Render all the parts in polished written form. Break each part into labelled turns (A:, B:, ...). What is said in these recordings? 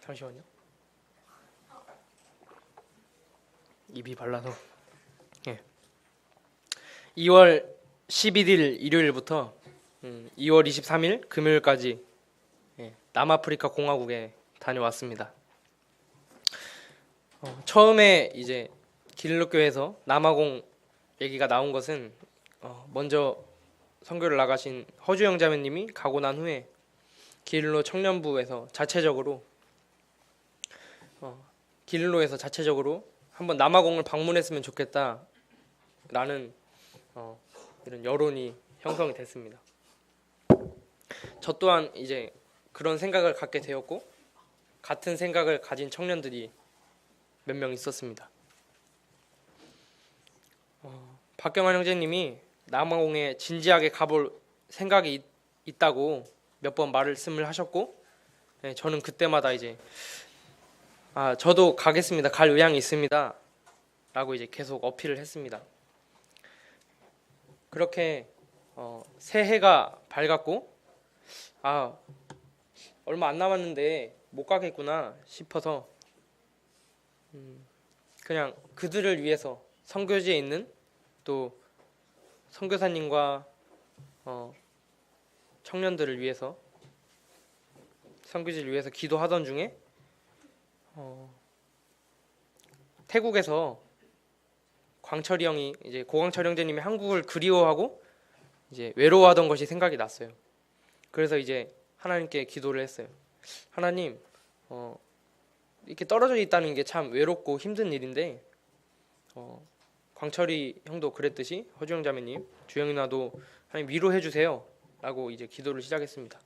A: 잠시만요. 입이 발라서. 예. 2월 11일 일요일부터 2월 23일 금요일까지 남아프리카 공화국에 다녀왔습니다. 처음에 이제 기독교에서 남아공 얘기가 나온 것은 먼저 선교를 나가신 허주영 자매님이 가고 난 후에 기일로 청년부에서 자체적으로 한번 남아공을 방문했으면 좋겠다라는 이런 여론이 형성이 됐습니다. 저 또한 이제 그런 생각을 갖게 되었고 같은 생각을 가진 청년들이 몇 명 있었습니다. 박경환 형제님이 남아공에 진지하게 가볼 생각이 있다고 몇 번 말씀을 하셨고, 저는 그때마다 이제 저도 가겠습니다. 갈 의향이 있습니다. 라고 이제 계속 어필을 했습니다. 그렇게 새해가 밝았고 얼마 안 남았는데 못 가겠구나 싶어서 그냥 그들을 위해서 선교지에 있는 또 선교사님과 청년들을 위해서 선교지를 위해서 기도하던 중에 태국에서 광철이 형이 이제 고광철 형제님이 한국을 그리워하고 이제 외로워하던 것이 생각이 났어요. 그래서 이제 하나님께 기도를 했어요. 하나님, 이렇게 떨어져 있다는 게 참 외롭고 힘든 일인데 광철이 형도 그랬듯이 허주영 자매님, 주영이 나도 하나님 위로해 주세요. 라고 이제 기도를 시작했습니다.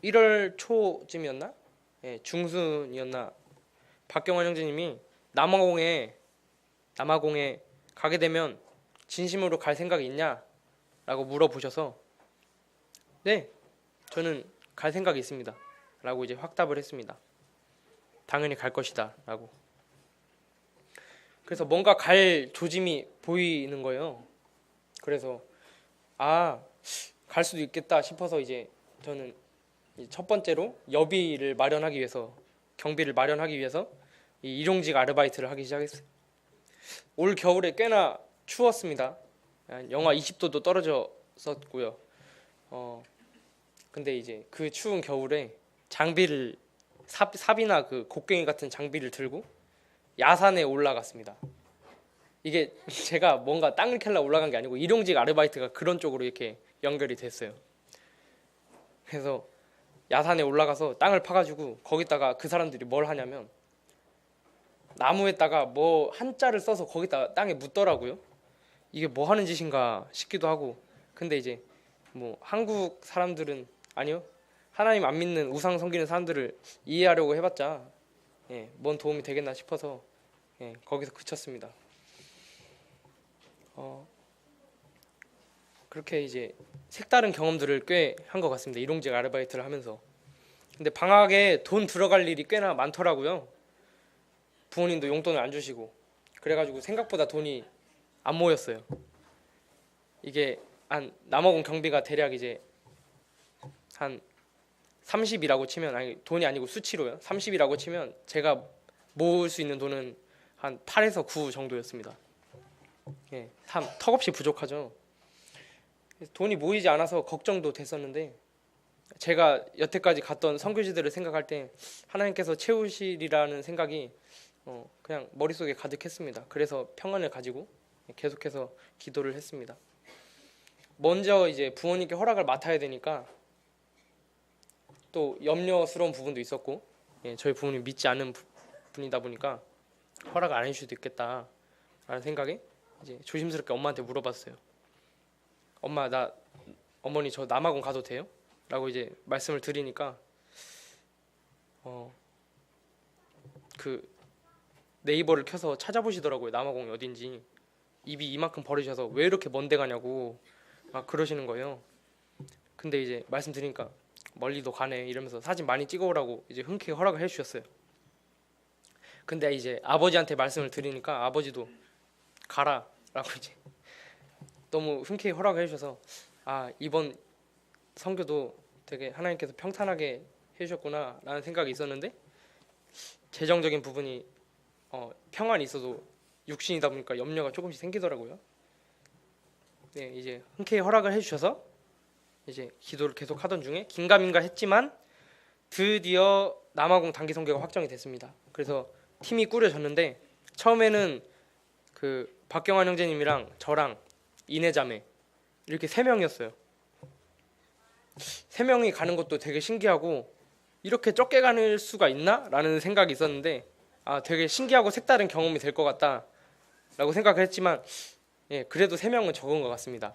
A: 1월 초쯤이었나? 중순이었나? 박경환 형제님이 남아공에 가게 되면 진심으로 갈 생각이 있냐? 라고 물어보셔서 네, 저는 갈 생각이 있습니다. 라고 이제 확답을 했습니다. 당연히 갈 것이다. 라고. 그래서 뭔가 갈 조짐이 보이는 거예요. 그래서 갈 수도 있겠다 싶어서 이제 저는 첫 번째로 여비를 마련하기 위해서 경비를 마련하기 위해서 이 일용직 아르바이트를 하기 시작했어요. 올 겨울에 꽤나 추웠습니다. 영하 20도도 떨어졌었고요. 근데 이제 그 추운 겨울에 장비를 삽이나 그 곡괭이 같은 장비를 들고 야산에 올라갔습니다. 이게 제가 뭔가 땅을 캘라 올라간 게 아니고 일용직 아르바이트가 그런 쪽으로 이렇게 연결이 됐어요. 그래서 야산에 올라가서 땅을 파가지고 거기다가 그 사람들이 뭘 하냐면 나무에다가 뭐 한자를 써서 거기다 땅에 묻더라고요. 이게 뭐 하는 짓인가 싶기도 하고. 근데 이제 뭐 한국 사람들은 아니요, 하나님 안 믿는 우상 섬기는 사람들을 이해하려고 해봤자 뭔 도움이 되겠나 싶어서 거기서 그쳤습니다. 그렇게 이제 색다른 경험들을 꽤 한 것 같습니다. 일용직 아르바이트를 하면서. 근데 방학에 돈 들어갈 일이 꽤나 많더라고요. 부모님도 용돈을 안 주시고. 그래가지고 생각보다 돈이 안 모였어요. 이게 한 남아공 경비가 대략 이제 한 30이라고 치면, 아니 돈이 아니고 수치로요. 30이라고 치면 제가 모을 수 있는 돈은 한 8에서 9 정도였습니다. 참 턱없이 부족하죠. 돈이 모이지 않아서 걱정도 됐었는데 제가 여태까지 갔던 선교지들을 생각할 때 하나님께서 채우시리라는 생각이 그냥 머릿속에 가득했습니다. 그래서 평안을 가지고 계속해서 기도를 했습니다. 먼저 이제 부모님께 허락을 맡아야 되니까 또 염려스러운 부분도 있었고, 저희 부모님 믿지 않는 분이다 보니까 허락을 안 해줄 수도 있겠다라는 생각에 이제 조심스럽게 엄마한테 물어봤어요. 엄마, 어머니 저 남아공 가도 돼요? 라고 이제 말씀을 드리니까 그 네이버를 켜서 찾아보시더라고요. 남아공이 어딘지. 입이 이만큼 벌리셔서 왜 이렇게 먼데 가냐고 막 그러시는 거예요. 근데 이제 말씀드리니까 멀리도 가네 이러면서 사진 많이 찍어오라고 이제 흔쾌히 허락을 해주셨어요. 근데 이제 아버지한테 말씀을 드리니까 아버지도 가라라고 이제 너무 흔쾌히 허락을 해주셔서 이번 선교도 되게 하나님께서 평탄하게 해주셨구나라는 생각이 있었는데 재정적인 부분이 평안이 있어도 육신이다 보니까 염려가 조금씩 생기더라고요. 네, 이제 흔쾌히 허락을 해주셔서 이제 기도를 계속 하던 중에 긴가민가 했지만 드디어 남아공 단기 선교가 확정이 됐습니다. 그래서 팀이 꾸려졌는데 처음에는 그 박경환 형제님이랑 저랑 이내자매 이렇게 3명이었어요. 3명이 가는 것도 되게 신기하고 이렇게 적게 가는 수가 있나? 라는 생각이 있었는데 되게 신기하고 색다른 경험이 될 것 같다 라고 생각을 했지만 그래도 3명은 적은 것 같습니다.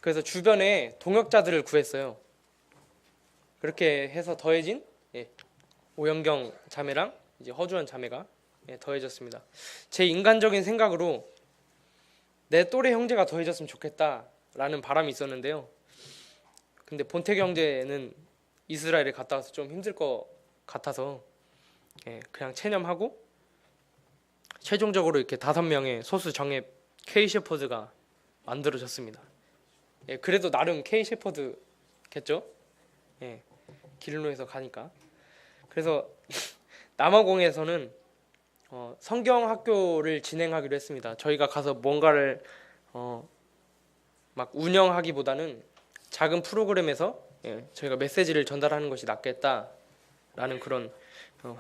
A: 그래서 주변에 동역자들을 구했어요. 그렇게 해서 더해진 오영경 자매랑 이제 허주원 자매가 더해졌습니다. 제 인간적인 생각으로 내 또래 형제가 더해졌으면 좋겠다라는 바람이 있었는데요. 근데 본태기 형제는 이스라엘에 갔다 와서 좀 힘들 것 같아서 그냥 체념하고 최종적으로 이렇게 5명의 소수 정예 K 셰퍼드가 만들어졌습니다. 그래도 나름 K 셰퍼드겠죠? 길로에서 가니까. 그래서 남아공에서는 성경 학교를 진행하기로 했습니다. 저희가 가서 뭔가를 막 운영하기보다는 작은 프로그램에서 저희가 메시지를 전달하는 것이 낫겠다라는 그런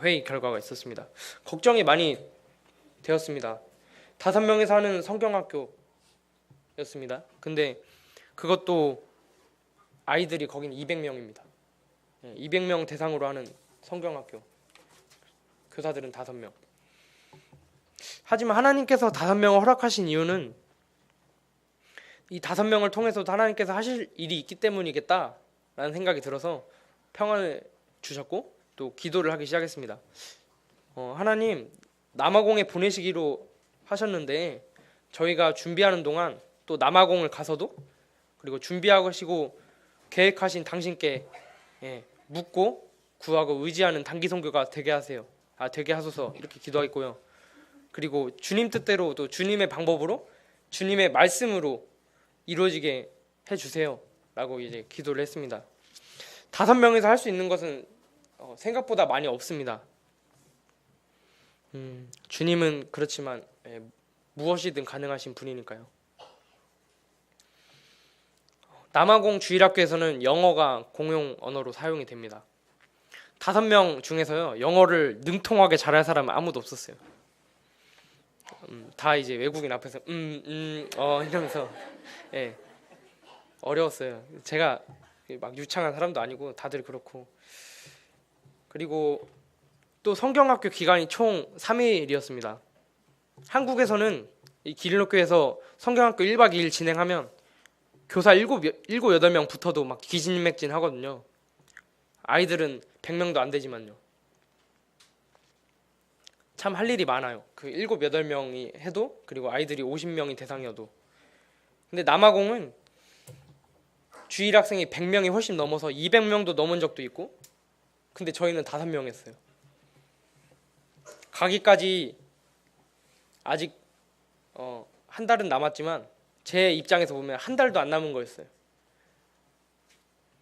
A: 회의 결과가 있었습니다. 걱정이 많이 되었습니다. 5명에서 하는 성경학교였습니다. 근데 그것도 아이들이 거긴 200명입니다. 200명 대상으로 하는 성경학교. 교사들은 5명. 하지만 하나님께서 5명을 허락하신 이유는 이 5명을 통해서도 하나님께서 하실 일이 있기 때문이겠다라는 생각이 들어서 평안을 주셨고 또 기도를 하기 시작했습니다. 하나님 남아공에 보내시기로 하셨는데 저희가 준비하는 동안 또 남아공을 가서도 그리고 준비하시고 계획하신 당신께 묻고 구하고 의지하는 단기 선교가 되게 하세요. 되게 하소서 이렇게 기도했고요. 그리고 주님 뜻대로 또 주님의 방법으로 주님의 말씀으로 이루어지게 해주세요 라고 이제 기도를 했습니다. 5명에서 할 수 있는 것은 생각보다 많이 없습니다. 주님은 그렇지만 무엇이든 가능하신 분이니까요. 남아공 주일학교에서는 영어가 공용 언어로 사용이 됩니다. 5명 중에서요 영어를 능통하게 잘할 사람은 아무도 없었어요. 다 이제 외국인 앞에서 이러면서 어려웠어요. 제가 막 유창한 사람도 아니고 다들 그렇고. 그리고 또 성경학교 기간이 총 3일이었습니다. 한국에서는 이 기린로교에서 성경학교 1박 2일 진행하면 교사 7, 8명 붙어도 막 기진맥진 하거든요. 아이들은 100명도 안 되지만요. 참 할 일이 많아요. 그 7, 8명이 해도 그리고 아이들이 50명이 대상이어도. 근데 남아공은 주일 학생이 100명이 훨씬 넘어서 200명도 넘은 적도 있고 근데 저희는 5명 했어요. 가기까지 아직 한 달은 남았지만 제 입장에서 보면 한 달도 안 남은 거였어요.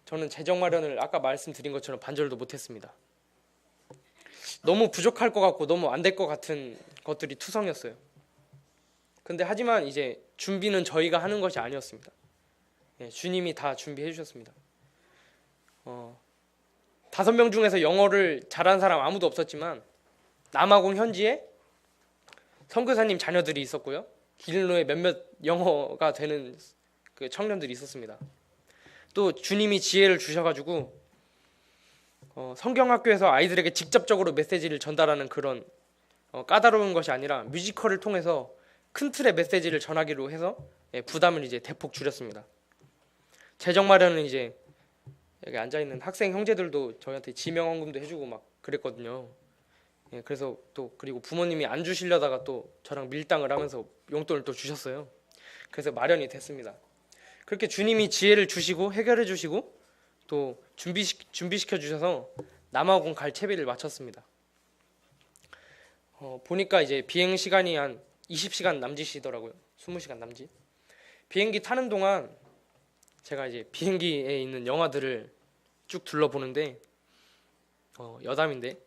A: 저는 재정 마련을 아까 말씀드린 것처럼 반절도 못했습니다. 너무 부족할 것 같고 너무 안 될 것 같은 것들이 투성이었어요. 근데 하지만 이제 준비는 저희가 하는 것이 아니었습니다. 주님이 다 준비해 주셨습니다. 5명 중에서 영어를 잘하는 사람 아무도 없었지만 남아공 현지에 선교사님 자녀들이 있었고요. 기린로에 몇몇 영어가 되는 그 청년들이 있었습니다. 또 주님이 지혜를 주셔가지고 성경학교에서 아이들에게 직접적으로 메시지를 전달하는 그런 까다로운 것이 아니라 뮤지컬을 통해서 큰 틀의 메시지를 전하기로 해서 부담을 이제 대폭 줄였습니다. 재정 마련은 이제 여기 앉아 있는 학생 형제들도 저희한테 지명헌금도 해주고 막 그랬거든요. 그래서 또 그리고 부모님이 안 주시려다가 또 저랑 밀당을 하면서 용돈을 또 주셨어요. 그래서 마련이 됐습니다. 그렇게 주님이 지혜를 주시고 해결해 주시고 또 준비시켜 주셔서 남아공 갈 채비를 마쳤습니다. 보니까 이제 비행 시간이 한 20시간 남짓이더라고요. 20시간 남짓. 비행기 타는 동안 제가 이제 비행기에 있는 영화들을 쭉 둘러보는데 여담인데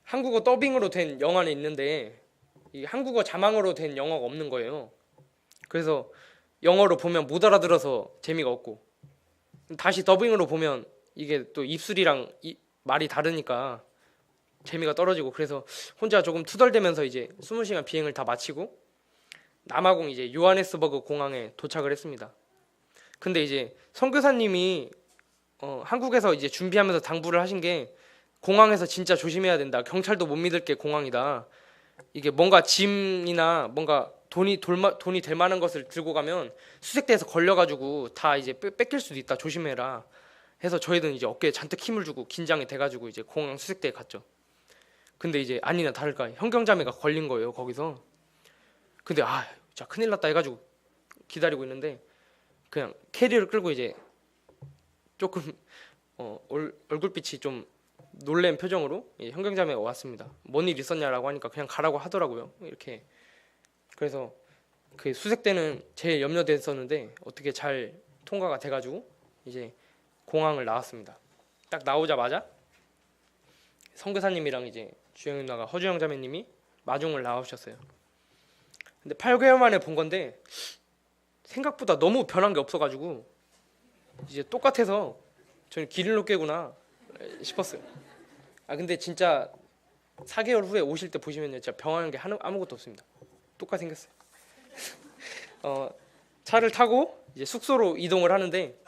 A: 한국어 더빙으로 된 영화는 있는데 이 한국어 자막으로 된 영화가 없는 거예요. 그래서 영어로 보면 못 알아들어서 재미가 없고 다시 더빙으로 보면 이게 또 입술이랑 말이 다르니까 재미가 떨어지고 그래서 혼자 조금 투덜대면서 이제 20시간 비행을 다 마치고 남아공 이제 요하네스버그 공항에 도착을 했습니다. 근데 이제 선교사님이 한국에서 이제 준비하면서 당부를 하신 게 공항에서 진짜 조심해야 된다. 경찰도 못 믿을 게 공항이다. 이게 뭔가 짐이나 뭔가 돈이 될 만한 것을 들고 가면 수색대에서 걸려가지고 다 이제 뺏길 수도 있다. 조심해라. 해서 저희는 이제 어깨에 잔뜩 힘을 주고 긴장이 돼가지고 이제 공항 수색대에 갔죠. 근데 이제 아니나 다를까 형경자매가 걸린 거예요 거기서. 근데 진짜 큰일 났다 해가지고 기다리고 있는데 그냥 캐리어를 끌고 이제 조금 얼굴빛이 좀 놀란 표정으로 형경자매가 왔습니다. 뭔 일 있었냐라고 하니까 그냥 가라고 하더라고요. 이렇게. 그래서 그 수색대는 제일 염려됐었는데 어떻게 잘 통과가 돼가지고 이제 공항을 나왔습니다. 딱 나오자마자 선교사님이랑 이제 주영 누나가 허주영 자매님이 마중을 나오셨어요. 근데 8개월 만에 본 건데 생각보다 너무 변한 게 없어가지고 이제 똑같아서 저는 길을 놓겠구나 싶었어요. 근데 진짜 4개월 후에 오실 때 보시면요 진짜 변한 게 아무것도 없습니다. 똑같이 생겼어요. 차를 타고 이제 숙소로 이동을 하는데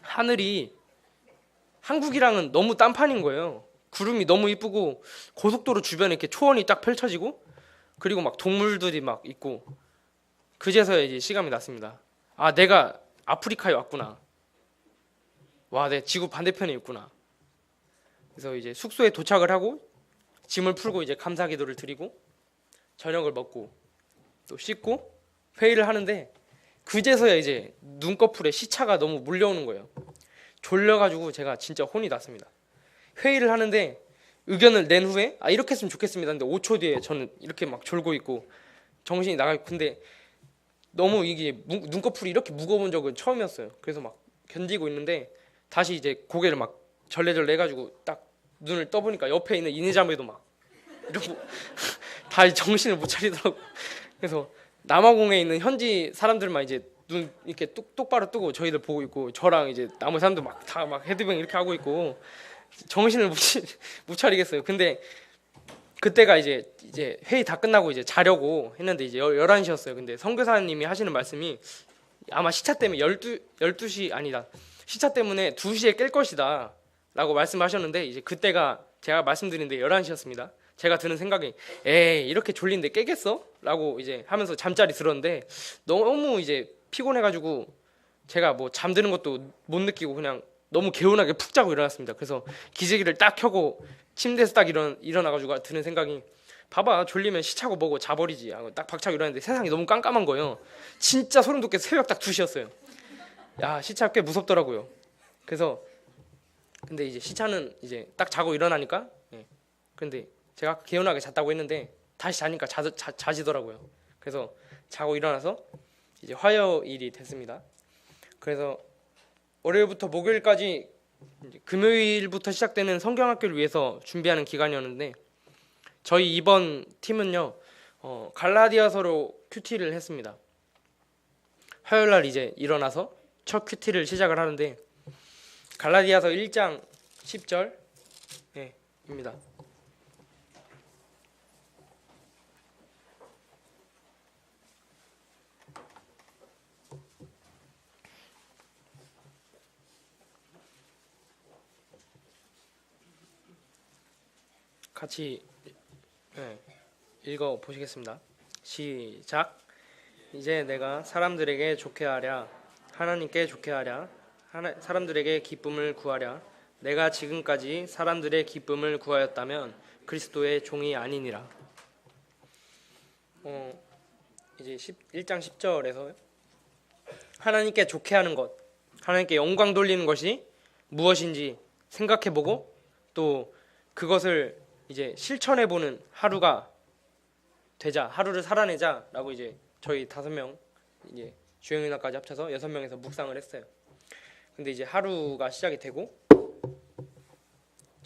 A: 하늘이 한국이랑은 너무 딴판인 거예요. 구름이 너무 이쁘고 고속도로 주변에 이렇게 초원이 딱 펼쳐지고 그리고 막 동물들이 막 있고 그제서야 이제 실감이 났습니다. 내가 아프리카에 왔구나. 와, 내 지구 반대편에 있구나. 그래서 이제 숙소에 도착을 하고 짐을 풀고 이제 감사 기도를 드리고 저녁을 먹고 또 씻고 회의를 하는데 그제서야 이제 눈꺼풀에 시차가 너무 물려오는 거예요. 졸려가지고 제가 진짜 혼이 났습니다. 회의를 하는데 의견을 낸 후에 이렇게 했으면 좋겠습니다. 근데 5초 뒤에 저는 이렇게 막 졸고 있고 정신이 나가 있고 근데 너무 이게 눈꺼풀이 이렇게 무거운 적은 처음이었어요. 그래서 막 견디고 있는데 다시 이제 고개를 막 절레절레 해가지고 딱 눈을 떠보니까 옆에 있는 이내자매도 막 이러고 다 정신을 못 차리더라고. 그래서 남아공에 있는 현지 사람들만 이제 눈 이렇게 똑바로 뜨고 저희들 보고 있고 저랑 이제 나머지 사람들 막 다 막 헤드뱅 이렇게 하고 있고 정신을 못 차리겠어요. 근데 그때가 이제 회의 다 끝나고 이제 자려고 했는데 이제 11시였어요. 근데 선교사님이 하시는 말씀이 아마 시차 때문에 12시 아니다. 시차 때문에 2시에 깰 것이다 라고 말씀하셨는데 이제 그때가 제가 말씀드린데 11시였습니다. 제가 드는 생각이 에이 이렇게 졸린데 깨겠어? 라고 이제 하면서 잠자리 들었는데 너무 이제 피곤해가지고 제가 뭐 잠드는 것도 못 느끼고 그냥 너무 개운하게 푹 자고 일어났습니다. 그래서 기저귀를 딱 켜고 침대에서 딱 일어나가지고 드는 생각이 봐봐 졸리면 시차고 뭐고 자버리지 하고 딱 박차고 일어났는데 세상이 너무 깜깜한 거예요. 진짜 소름 돋게 새벽 딱 2시였어요. 야 시차 꽤 무섭더라고요. 그래서 근데 이제 시차는 이제 딱 자고 일어나니까 근데 제가 아까 개운하게 잤다고 했는데 다시 자니까 자지더라고요. 그래서 자고 일어나서 이제 화요일이 됐습니다. 그래서 월요일부터 목요일까지 금요일부터 시작되는 성경학교를 위해서 준비하는 기간이었는데 저희 이번 팀은요 갈라디아서로 큐티를 했습니다. 화요일날 이제 일어나서 첫 큐티를 시작을 하는데 갈라디아서 1장 10절입니다. 같이 읽어 보시겠습니다. 시작. 이제 내가 사람들에게 좋게 하랴 하나님께 좋게 하랴 사람들에게 기쁨을 구하랴 내가 지금까지 사람들의 기쁨을 구하였다면 그리스도의 종이 아니니라. 이제 1장 10절에서 하나님께 좋게 하는 것, 하나님께 영광 돌리는 것이 무엇인지 생각해보고 또 그것을 이제 실천해보는 하루가 되자, 하루를 살아내자라고 이제 저희 5명 이제 주영이나까지 합쳐서 6명에서 묵상을 했어요. 근데 이제 하루가 시작이 되고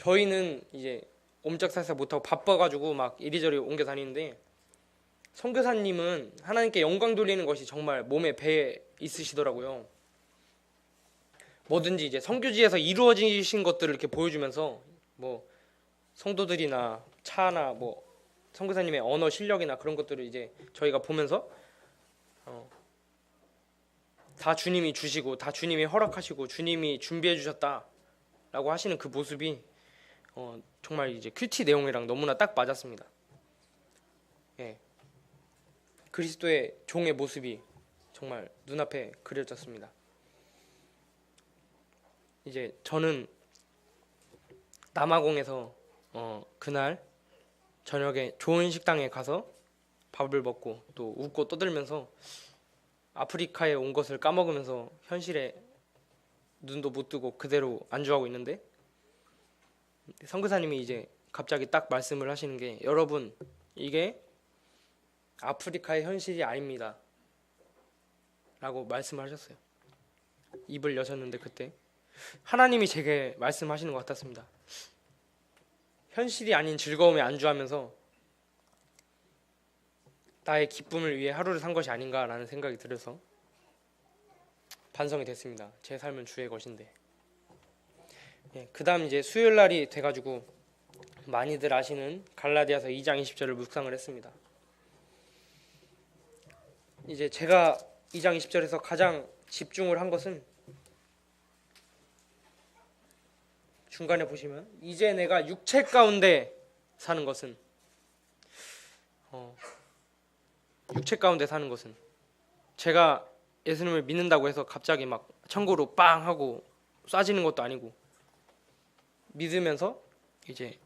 A: 저희는 이제 옴짝살짝 못하고 바빠가지고 막 이리저리 옮겨 다니는데 선교사님은 하나님께 영광 돌리는 것이 정말 몸에 배에 있으시더라고요. 뭐든지 이제 선교지에서 이루어지신 것들을 이렇게 보여주면서 뭐 성도들이나 차나 뭐 선교사님의 언어 실력이나 그런 것들을 이제 저희가 보면서 다 주님이 주시고 다 주님이 허락하시고 주님이 준비해 주셨다라고 하시는 그 모습이 정말 이제 큐티 내용이랑 너무나 딱 맞았습니다. 예. 그리스도의 종의 모습이 정말 눈앞에 그려졌습니다. 이제 저는 남아공에서 그날 저녁에 좋은 식당에 가서 밥을 먹고 또 웃고 떠들면서 아프리카에 온 것을 까먹으면서 현실에 눈도 못 뜨고 그대로 안주하고 있는데 선교사님이 이제 갑자기 딱 말씀을 하시는 게 여러분 이게 아프리카의 현실이 아닙니다 라고 말씀을 하셨어요. 입을 여셨는데 그때 하나님이 제게 말씀하시는 것 같았습니다. 현실이 아닌 즐거움에 안주하면서 나의 기쁨을 위해 하루를 산 것이 아닌가라는 생각이 들어서 반성이 됐습니다. 제 삶은 주의 것인데. 예, 그 다음 이제 수요일 날이 돼가지고 많이들 아시는 갈라디아서 2장 20절을 묵상을 했습니다. 이제 제가 2장 20절에서 가장 집중을 한 것은 중간에 보시면 이제 내가 육체 가운데 사는 것은 육체 가운데 사는 것은 제가 예수님을 믿는다고 해서 갑자기 막 천국으로 빵 하고 쏴지는 것도 아니고 믿으면서 이제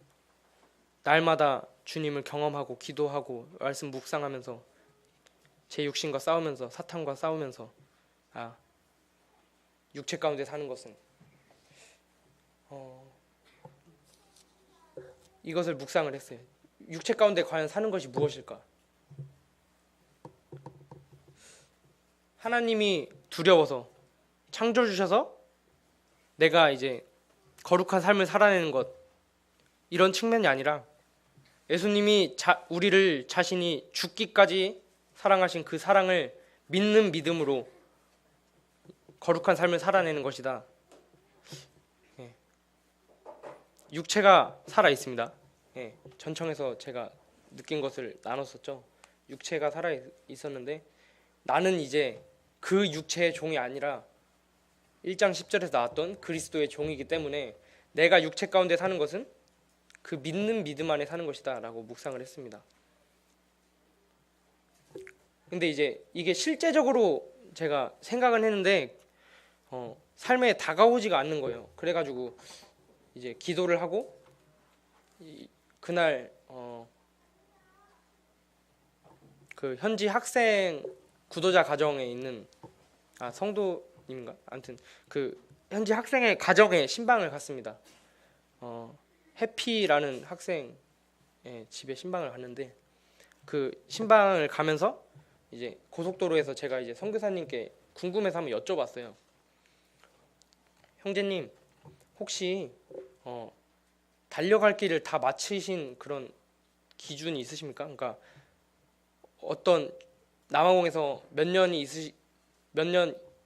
A: 날마다 주님을 경험하고 기도하고 말씀 묵상하면서 제 육신과 싸우면서 사탄과 싸우면서 육체 가운데 사는 것은 이것을 묵상을 했어요. 육체 가운데 과연 사는 것이 무엇일까? 하나님이 두려워서 창조 주셔서 내가 이제 거룩한 삶을 살아내는 것 이런 측면이 아니라 예수님이 우리를 자신이 죽기까지 사랑하신 그 사랑을 믿는 믿음으로 거룩한 삶을 살아내는 것이다. 예. 육체가 살아 있습니다. 예. 전청에서 제가 느낀 것을 나눴었죠. 육체가 살아 있었는데 나는 이제 그 육체의 종이 아니라 1장 10절에서 나왔던 그리스도의 종이기 때문에 내가 육체 가운데 사는 것은 그 믿는 믿음 안에 사는 것이다 라고 묵상을 했습니다. 근데 이제 이게 실제적으로 제가 생각은 했는데 삶에 다가오지가 않는 거예요. 그래가지고 이제 기도를 하고 그날 그 현지 학생 구도자 가정에 있는 성도님인가? 아무튼 그 현지 학생의 가정에 신방을 갔습니다. 해피라는 학생의 집에 신방을 갔는데 그 신방을 가면서 이제 고속도로에서 제가 이제 선교사님께 궁금해서 한번 여쭤봤어요. 형제님 혹시 달려갈 길을 다 마치신 그런 기준이 있으십니까? 그러니까 어떤 남아공에서 몇 년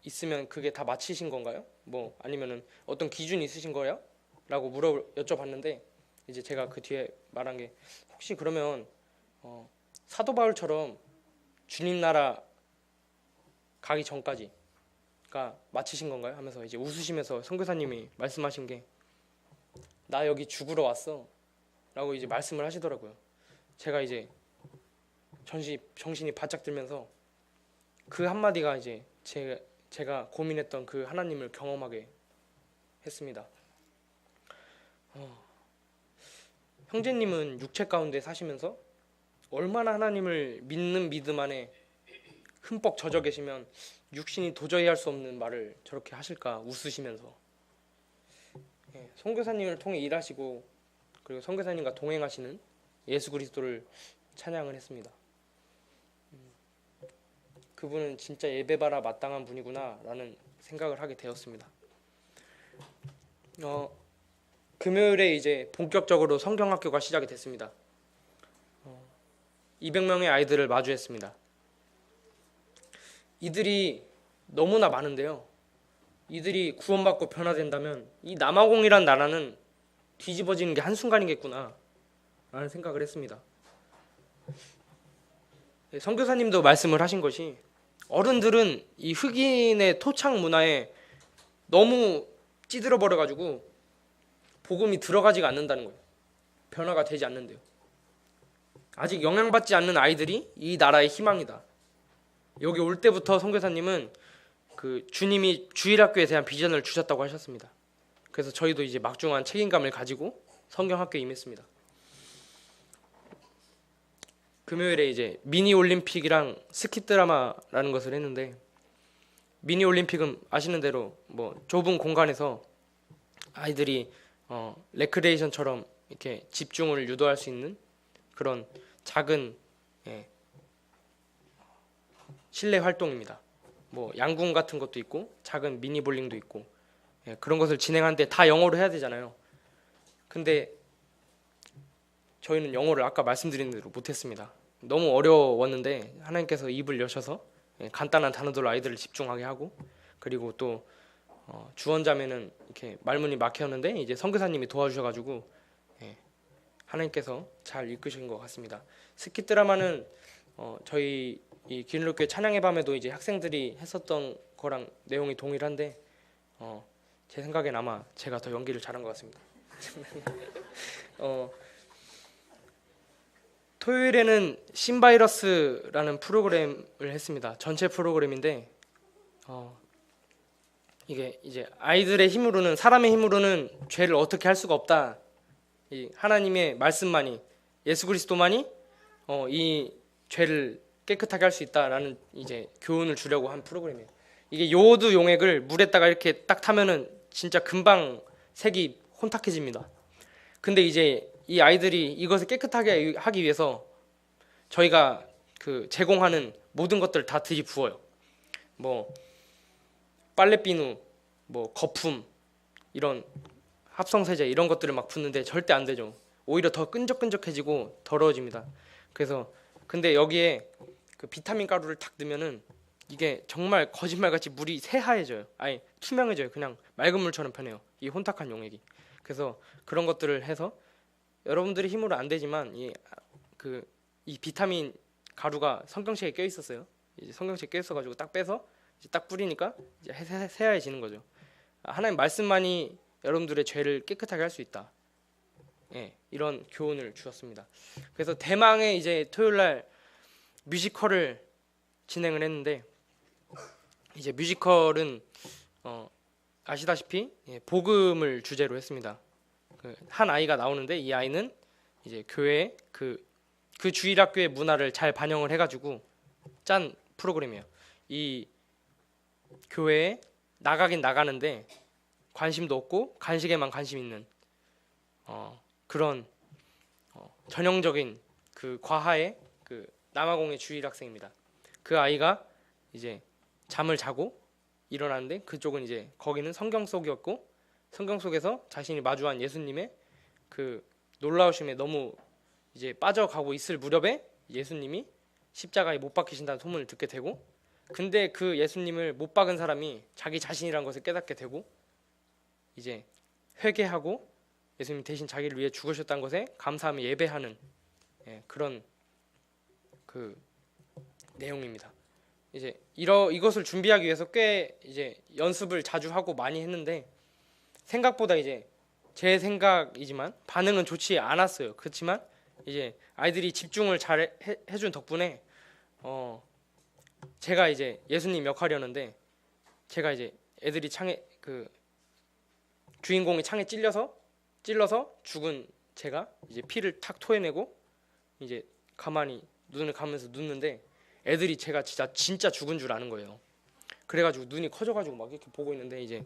A: 있으면 그게 다 마치신 건가요? 뭐 아니면은 어떤 기준이 있으신 거예요? 라고 여쭤봤는데 이제 제가 그 뒤에 말한 게 혹시 그러면 사도 바울처럼 주님 나라 가기 전까지가 마치신 건가요? 하면서 이제 웃으시면서 선교사님이 말씀하신 게 나 여기 죽으러 왔어 라고 이제 말씀을 하시더라고요. 제가 이제 정신이 바짝 들면서 그 한마디가 이제 제가 고민했던 그 하나님을 경험하게 했습니다. 형제님은 육체 가운데 사시면서 얼마나 하나님을 믿는 믿음 안에 흠뻑 젖어 계시면 육신이 도저히 할 수 없는 말을 저렇게 하실까 웃으시면서 선교사님을 통해 일하시고 그리고 선교사님과 동행하시는 예수 그리스도를 찬양을 했습니다. 그분은 진짜 예배바라 마땅한 분이구나 라는 생각을 하게 되었습니다. 금요일에 이제 본격적으로 성경학교가 시작이 됐습니다. 200명의 아이들을 마주했습니다. 이들이 너무나 많은데요. 이들이 구원받고 변화된다면 이 남아공이란 나라는 뒤집어지는 게 한순간이겠구나 라는 생각을 했습니다. 선교사님도 말씀을 하신 것이, 어른들은 이 흑인의 토착 문화에 너무 찌들어 버려가지고 복음이 들어가지가 않는다는 거예요. 변화가 되지 않는데요. 아직 영향받지 않는 아이들이 이 나라의 희망이다. 여기 올 때부터 선교사님은 그 주님이 주일학교에 대한 비전을 주셨다고 하셨습니다. 그래서 저희도 이제 막중한 책임감을 가지고 성경학교에 임했습니다. 금요일에 이제 미니 올림픽이랑 스킵 드라마라는 것을 했는데, 미니 올림픽은 아시는 대로 뭐 좁은 공간에서 아이들이 레크레이션처럼 이렇게 집중을 유도할 수 있는 그런 작은 실내 활동입니다. 뭐 양궁 같은 것도 있고 작은 미니 볼링도 있고 그런 것을 진행하는데 다 영어로 해야 되잖아요. 근데 저희는 영어를 아까 말씀드린 대로 못했습니다. 너무 어려웠는데 하나님께서 입을 여셔서 간단한 단어들로 아이들을 집중하게 하고, 그리고 또 주원자매는 이렇게 말문이 막혔는데 이제 선교사님이 도와주셔가지고 하나님께서 잘 이끄신 것 같습니다. 스킷 드라마는 저희 이 기능교회 찬양의 밤에도 이제 학생들이 했었던 거랑 내용이 동일한데 제 생각엔 아마 제가 더 연기를 잘한 것 같습니다. 토요일에는 신바이러스라는 프로그램을 했습니다. 전체 프로그램인데 이게 이제 아이들의 힘으로는, 사람의 힘으로는 죄를 어떻게 할 수가 없다. 이 하나님의 말씀만이, 예수 그리스도만이 이 죄를 깨끗하게 할 수 있다라는 이제 교훈을 주려고 한 프로그램이에요. 이게 요오드 용액을 물에다가 이렇게 딱 타면은 진짜 금방 색이 혼탁해집니다. 근데 이제 이 아이들이 이것을 깨끗하게 하기 위해서 저희가 그 제공하는 모든 것들을 다 들이부어요. 뭐 빨래비누, 뭐 거품, 이런 합성세제 이런 것들을 막 붓는데 절대 안 되죠. 오히려 더 끈적끈적해지고 더러워집니다. 그래서 근데 여기에 그 비타민 가루를 탁 넣으면은 이게 정말 거짓말같이 물이 새하얘져요. 아니 투명해져요. 그냥 맑은 물처럼 변해요. 이 혼탁한 용액이. 그래서 그런 것들을 해서 여러분들의 힘으로 안 되지만 이 비타민 가루가 성경책에 껴 있었어요. 이제 성경책에 껴 있어가지고 딱 빼서 이제 딱 뿌리니까 이제 새하얘지는 거죠. 하나님 말씀만이 여러분들의 죄를 깨끗하게 할 수 있다. 이런 교훈을 주었습니다. 그래서 대망의 이제 토요일날 뮤지컬을 진행을 했는데, 이제 뮤지컬은 아시다시피 복음을 주제로 했습니다. 한 아이가 나오는데 이 아이는 이제 교회 그 주일학교의 문화를 잘 반영을 해가지고 짠 프로그램이에요. 이 교회에 나가긴 나가는데 관심도 없고 간식에만 관심 있는 그런 전형적인 그 과하의 그 남아공의 주일학생입니다. 그 아이가 이제 잠을 자고 일어났는데 그쪽은 이제 거기는 성경 속이었고, 성경 속에서 자신이 마주한 예수님의 그 놀라우심에 너무 이제 빠져가고 있을 무렵에 예수님이 십자가에 못 박히신다는 소문을 듣게 되고, 근데 그 예수님을 못 박은 사람이 자기 자신이라는 것을 깨닫게 되고 이제 회개하고 예수님 대신 자기를 위해 죽으셨다는 것에 감사하며 예배하는 그런 그 내용입니다. 이제 이것을 준비하기 위해서 꽤 이제 연습을 자주 하고 많이 했는데 생각보다 이제 제 생각이지만 반응은 좋지 않았어요. 그렇지만 이제 아이들이 집중을 잘 해준 덕분에 제가 이제 예수님 역할이었는데, 제가 이제 애들이 창에 그 주인공이 창에 찔러서 죽은 제가 이제 피를 탁 토해내고 이제 가만히 눈을 감으면서 눕는데 애들이 제가 진짜 죽은 줄 아는 거예요. 그래가지고 눈이 커져가지고 막 이렇게 보고 있는데 이제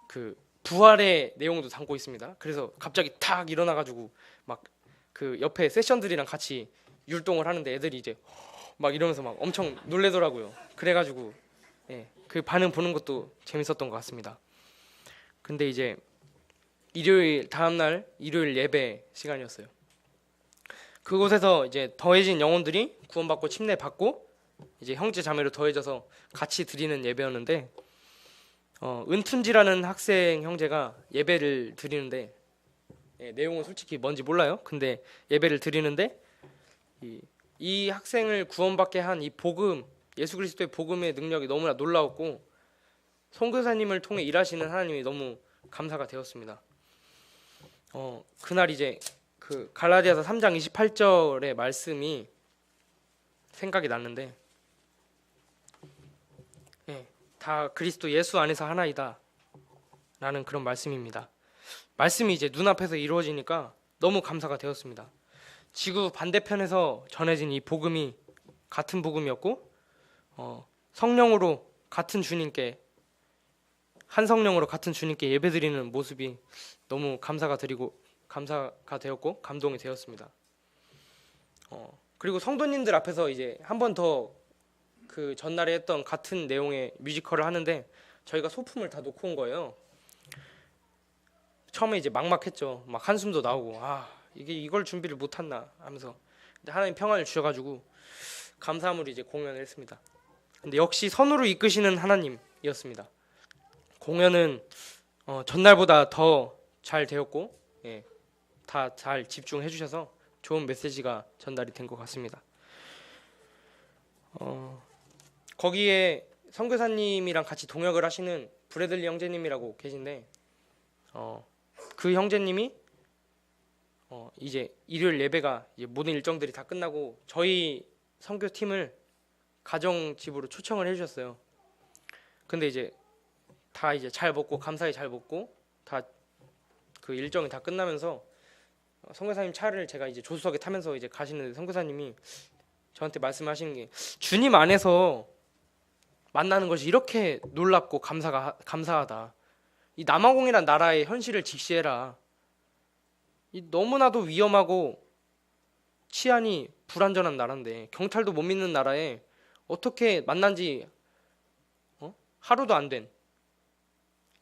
A: 그 부활의 내용도 담고 있습니다. 그래서 갑자기 탁 일어나가지고 막 그 옆에 세션들이랑 같이 율동을 하는데 애들이 이제 막 이러면서 막 엄청 놀래더라고요. 그래가지고 그 반응 보는 것도 재밌었던 것 같습니다. 근데 이제 일요일 다음날 일요일 예배 시간이었어요. 그곳에서 이제 더해진 영혼들이 구원받고 침례받고 이제 형제 자매로 더해져서 같이 드리는 예배였는데 은툰지라는 학생 형제가 예배를 드리는데 내용은 솔직히 뭔지 몰라요. 근데 예배를 드리는데 이 학생을 구원받게 한 이 복음, 예수 그리스도의 복음의 능력이 너무나 놀라웠고 선교사님을 통해 일하시는 하나님이 너무 감사가 되었습니다. 그날 이제 그 갈라디아서 3장 28절의 말씀이 생각이 났는데 다 그리스도 예수 안에서 하나이다 라는 그런 말씀입니다. 말씀이 이제 눈앞에서 이루어지니까 너무 감사가 되었습니다. 지구 반대편에서 전해진 이 복음이 같은 복음이었고 성령으로 같은 주님께 한 성령으로 같은 주님께 예배드리는 모습이 너무 감사가 되었고 감동이 되었습니다. 그리고 성도님들 앞에서 이제 한 번 더 그 전날에 했던 같은 내용의 뮤지컬을 하는데 저희가 소품을 다 놓고 온 거예요. 처음에 이제 막막했죠. 막 한숨도 나오고 이걸 준비를 못했나 하면서 근데 하나님 평안을 주셔가지고 감사함으로 이제 공연을 했습니다. 근데 역시 선으로 이끄시는 하나님이었습니다. 공연은 전날보다 더 잘 되었고 다 잘 집중해 주셔서 좋은 메시지가 전달이 된 것 같습니다. 거기에 선교사님이랑 같이 동역을 하시는 브래들리 형제님이라고 계신데 그 형제님이 이제 일요일 예배가 이제 모든 일정들이 다 끝나고 저희 선교팀을 가정집으로 초청을 해주셨어요. 근데 이제 다 이제 잘 먹고 감사히 잘 먹고 다 그 일정이 다 끝나면서 선교사님 차를 제가 이제 조수석에 타면서 이제 가시는데 선교사님이 저한테 말씀하시는 게 주님 안에서 만나는 것이 이렇게 놀랍고 감사하다. 이 남아공이란 나라의 현실을 직시해라. 이 너무나도 위험하고 치안이 불안전한 나라인데 경찰도 못 믿는 나라에 어떻게 만난 지 하루도 안 된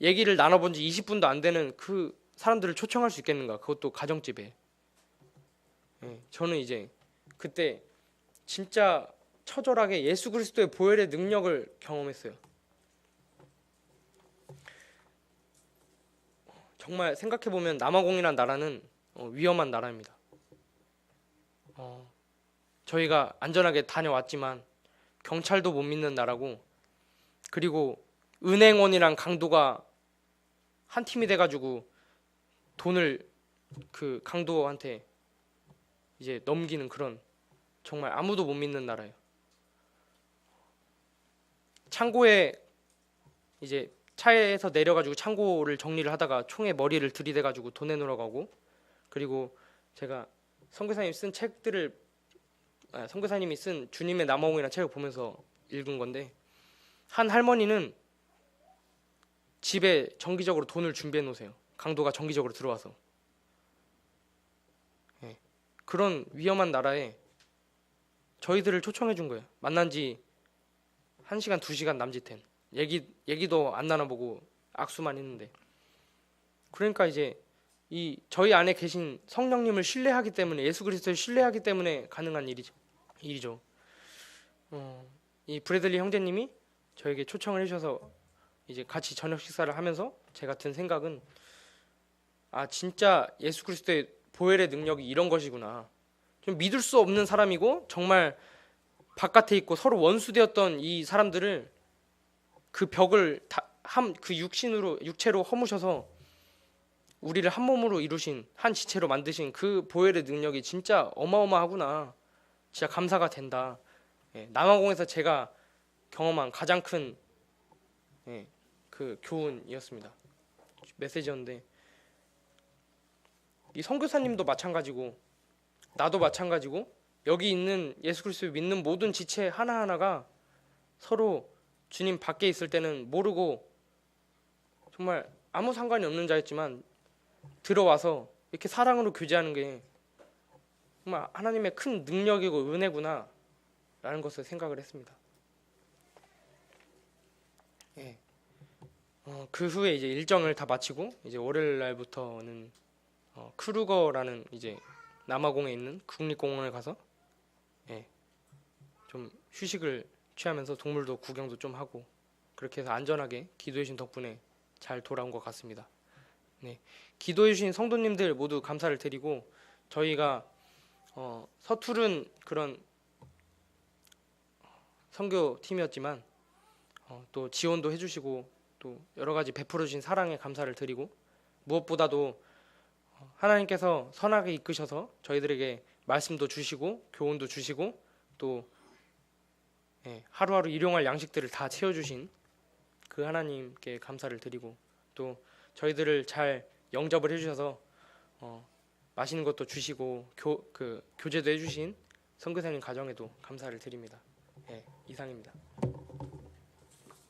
A: 얘기를 나눠본 지 20분도 안 되는 그 사람들을 초청할 수 있겠는가? 그것도 가정집에. 저는 이제 그때 진짜 처절하게 예수 그리스도의 보혈의 능력을 경험했어요. 정말 생각해보면 남아공이란 나라는 위험한 나라입니다. 저희가 안전하게 다녀왔지만 경찰도 못 믿는 나라고 그리고 은행원이랑 강도가 한 팀이 돼가지고 돈을 그 강도한테 이제 넘기는 그런 정말 아무도 못 믿는 나라예요. 창고에 이제 차에서 내려가지고 창고를 정리를 하다가 총에 머리를 들이대가지고 돈 내놓으러 가고 그리고 제가 선교사님이 쓴 주님의 남아공이라는 책을 보면서 읽은 건데 한 할머니는 집에 정기적으로 돈을 준비해 놓으세요. 강도가 정기적으로 들어와서. 그런 위험한 나라에 저희들을 초청해 준 거예요. 만난 지 1시간, 2시간 남짓한 얘기도 안 나눠보고 악수만 했는데 그러니까 이제 이 저희 안에 계신 성령님을 신뢰하기 때문에 예수 그리스도를 신뢰하기 때문에 가능한 일이죠. 이 브래들리 형제님이 저에게 초청을 해주셔서 이제 같이 저녁 식사를 하면서 제가 든 생각은 진짜 예수 그리스도의 보혈의 능력이 이런 것이구나. 좀 믿을 수 없는 사람이고 정말 바깥에 있고 서로 원수되었던 이 사람들을 그 벽을 그 육체로 허무셔서 우리를 한 몸으로 이루신 한 지체로 만드신 그 보혈의 능력이 진짜 어마어마하구나. 진짜 감사가 된다. 남아공에서 제가 경험한 가장 큰 그 교훈이었습니다. 메시지였는데 이 선교사님도 마찬가지고 나도 마찬가지고 여기 있는 예수 그리스도를 믿는 모든 지체 하나하나가 서로 주님 밖에 있을 때는 모르고 정말 아무 상관이 없는 자였지만 들어와서 이렇게 사랑으로 교제하는 게 정말 하나님의 큰 능력이고 은혜구나 라는 것을 생각을 했습니다. 그 후에 이제 일정을 다 마치고 이제 월요일 날부터는 크루거라는 이제 남아공에 있는 국립공원에 가서 예, 좀 휴식을 취하면서 동물도 구경도 좀 하고 그렇게 해서 안전하게 기도해 주신 덕분에 잘 돌아온 것 같습니다. 네, 기도해 주신 성도님들 모두 감사를 드리고 저희가 서투른 그런 선교 팀이었지만 또 지원도 해주시고 또 여러 가지 베풀어 주신 사랑에 감사를 드리고 무엇보다도 하나님께서 선하게 이끄셔서 저희들에게 말씀도 주시고 교훈도 주시고 또 하루하루 일용할 양식들을 다 채워주신 그 하나님께 감사를 드리고 또 저희들을 잘 영접을 해주셔서 맛있는 것도 주시고 교제도 해주신 선교사님 가정에도 감사를 드립니다. 이상입니다.